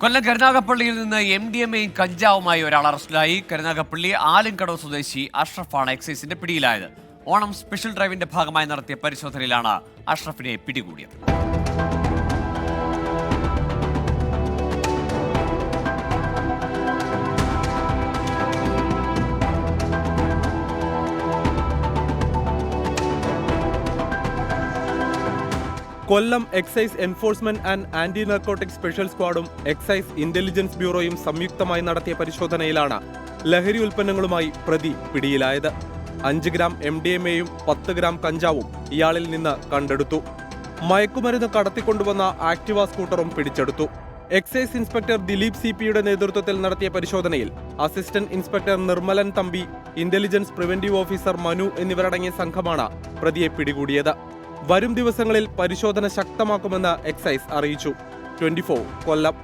കൊല്ലം കരുനാഗപ്പള്ളിയിൽ നിന്ന് MDMA-യും കഞ്ചാവുമായി ഒരാൾ അറസ്റ്റിലായി. കരുനാഗപ്പള്ളി ആലിൻകടവ് സ്വദേശി അഷ്റഫാണ് എക്സൈസിന്റെ പിടിയിലായത്. ഓണം സ്പെഷ്യൽ ഡ്രൈവിന്റെ ഭാഗമായി നടത്തിയ പരിശോധനയിലാണ് അഷ്റഫിനെ പിടികൂടിയത്. Kollam excise enforcement and anti narcotic special സ്ക്വാഡും എക്സൈസ് ഇന്റലിജൻസ് ബ്യൂറോയും സംയുക്തമായി നടത്തിയ പരിശോധനയിലാണ് ലഹരി ഉൽപ്പന്നങ്ങളുമായി പ്രതി പിടിയിലായത്. 5 ഗ്രാം MDMA-യും 10 ഗ്രാം കഞ്ചാവും ഇയാളിൽ നിന്ന് കണ്ടെടുത്തു. മയക്കുമരുന്ന് കടത്തിക്കൊണ്ടുവന്ന ആക്ടിവ സ്കൂട്ടറും പിടിച്ചെടുത്തു. എക്സൈസ് ഇൻസ്പെക്ടർ ദിലീപ് CP-യുടെ നേതൃത്വത്തിൽ നടത്തിയ പരിശോധനയിൽ assistant inspector Nirmalan Thampi, intelligence preventive officer Manu എന്നിവരടങ്ങിയ സംഘമാണ് പ്രതിയെ പിടികൂടിയത്. വരും ദിവസങ്ങളിൽ പരിശോധന ശക്തമാക്കുമെന്ന് എക്സൈസ് അറിയിച്ചു. 24 കൊല്ലം.